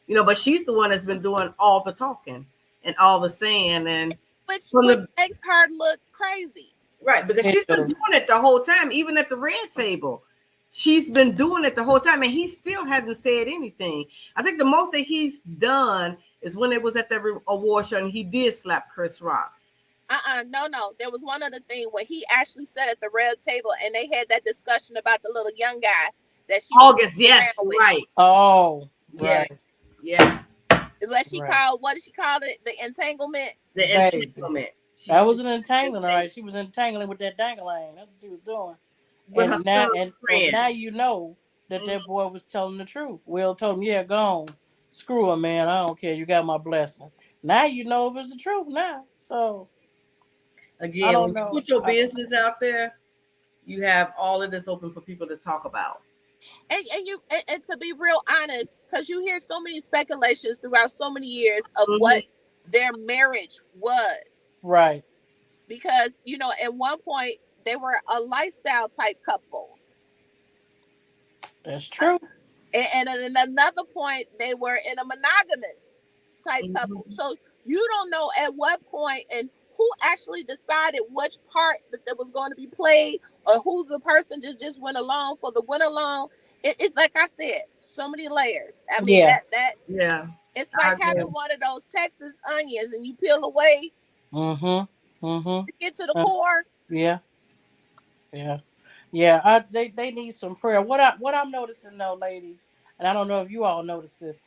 But she's the one that's been doing all the talking and all the saying, and which from the makes her look crazy. right, because she's been doing it the whole time, even at the red table. She's been doing it the whole time, and he still hasn't said anything. I think the most that he's done is when it was at the award show and he did slap Chris Rock. No. There was one other thing when he actually sat at the red table and they had that discussion about the little young guy that she August, yes, right. Oh, right. Yes. What she called? What did she call it? The entanglement. The entanglement. That was an entanglement, all right. She was entangling with that dangling. That's what she was doing. With and now you know that that boy was telling the truth. Will told him, "Yeah, go on, screw him, man. I don't care. You got my blessing." Now you know it was the truth. Now, so again, I don't when know. you put your business out there, you have all of this open for people to talk about. And to be real honest, because you hear so many speculations throughout so many years of what their marriage was. Right. Because, at one point they were a lifestyle type couple. That's true. And at another point they were in a monogamous type couple. So you don't know at what point and who actually decided which part that was going to be played, or who the person just went along for the went along. It like I said, so many layers. I mean, yeah. It's like having one of those Texas onions and you peel away to get to the core. Yeah. They need some prayer. What I'm noticing though, ladies, and I don't know if you all noticed this.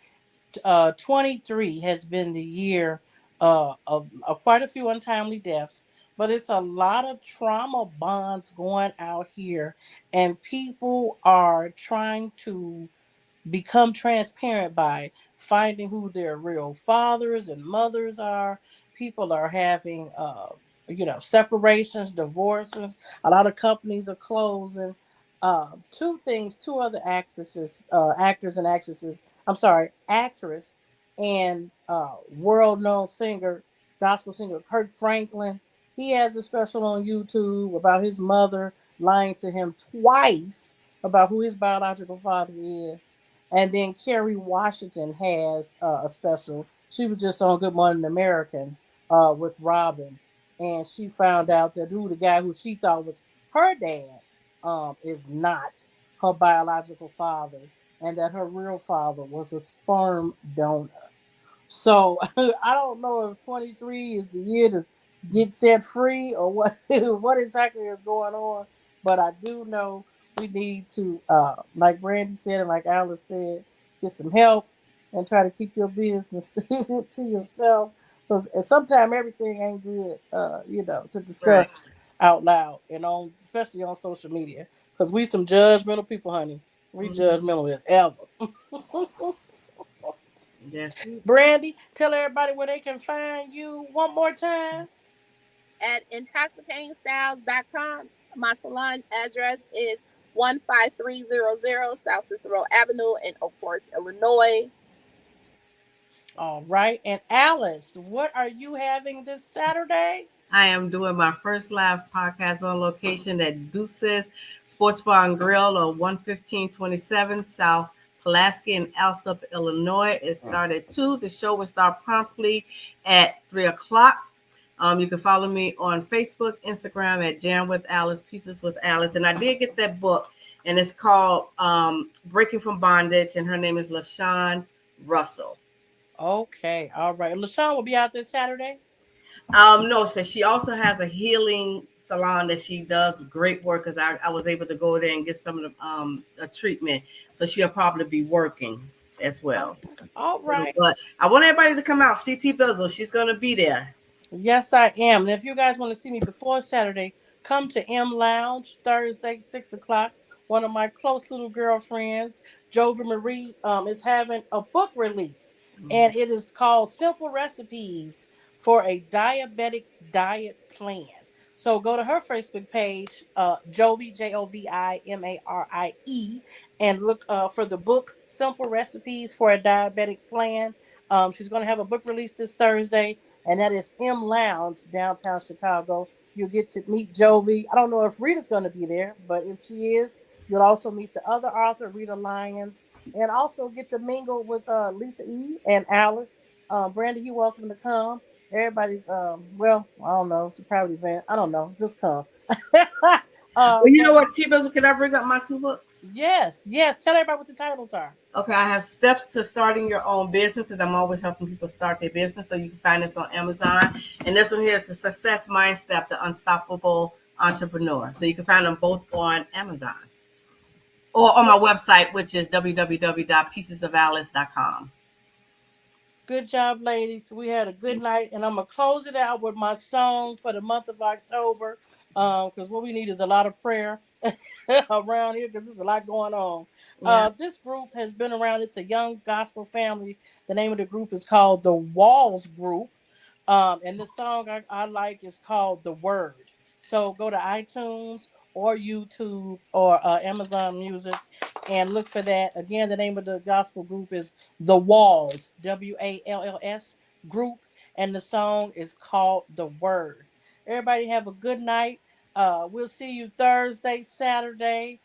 23 has been the year of quite a few untimely deaths, but it's a lot of trauma bonds going out here, and people are trying to become transparent by finding who their real fathers and mothers are. People are having separations, divorces. A lot of companies are closing. Two other actors and actresses, I'm sorry, actress and world known singer, gospel singer Kirk Franklin, he has a special on YouTube about his mother lying to him twice about who his biological father is. And then Kerry Washington has a special. She was just on Good Morning American with Robin, and she found out that the guy who she thought was her dad is not her biological father, and that her real father was a sperm donor. So I don't know if 23 is the year to get set free or what what exactly is going on, but I do know we need to, like Brandy said and like Alice said, get some help and try to keep your business to yourself, because sometimes everything ain't good, to discuss out loud and on, especially on social media, because we some judgmental people, honey. We judgmental as ever. Yes. Brandy, tell everybody where they can find you one more time. At intoxicatingstyles.com. My salon address is 15300 South Cicero Avenue in Oak Forest, Illinois. All right. And Alice, what are you having this Saturday? I am doing my first live podcast on location at Deuces Sports Bar and Grill on 11527 South Pulaski in Alsop, Illinois. It started at 2. The show will start promptly at 3 o'clock. You can follow me on Facebook, Instagram at Jam with Alice, Pieces with Alice. And I did get that book, and it's called Breaking from Bondage, and her name is LaShawn Russell. Okay. All right. LaShawn will be out this Saturday? No, because she also has a healing salon that she does great work, because I was able to go there and get some of the a treatment. So she'll probably be working as well. All right. But I want everybody to come out. CT Bizzle, she's going to be there. Yes, I am. And if you guys want to see me before Saturday, come to M Lounge Thursday, 6 o'clock. One of my close little girlfriends, Jovi Marie, is having a book release. And it is called Simple Recipes for a Diabetic Diet Plan. So go to her Facebook page, Jovi, Jovimarie, and look for the book Simple Recipes for a Diabetic Plan. She's going to have a book release this Thursday, and that is M Lounge, downtown Chicago. You'll get to meet Jovi. I don't know if Rita's going to be there, but if she is, you'll also meet the other author, Rita Lyons, and also get to mingle with Lisa E. and Alice. Brandy, you're welcome to come. Everybody's well, I don't know, it's a private event. I don't know, just come. Well, you know But what, T Bizzle, can I bring up my two books? yes, yes. Tell everybody what the titles are. Okay, I have Steps to Starting Your Own Business because I'm always helping people start their business. So you can find this on Amazon. And this one here is the Success Mindset, the Unstoppable Entrepreneur. So you can find them both on Amazon or on my website, which is www.piecesofalice.com. Good job, ladies. We had a good night, and I'm gonna close it out with my song for the month of October. Because what we need is a lot of prayer around here, because there's a lot going on. Yeah. This group has been around. It's a young gospel family. The name of the group is called the Walls Group. And the song I like is called The Word. So go to iTunes or YouTube or Amazon Music and look for that. Again, the name of the gospel group is The Walls, WALLS group, and the song is called The Word. Everybody have a good night. We'll see you Thursday, Saturday.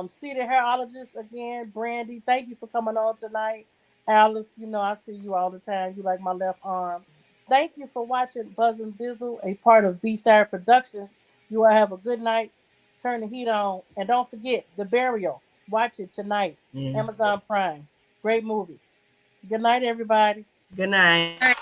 See the hairologist again, Brandy. Thank you for coming on tonight. Alice, you know I see you all the time. You like my left arm. Thank you for watching Buzzin Bizzle, a part of B-Side Productions. You all have a good night. Turn the heat on. And don't forget, The Burial. Watch it tonight. Yes. Amazon Prime. Great movie. Good night, everybody. Good night.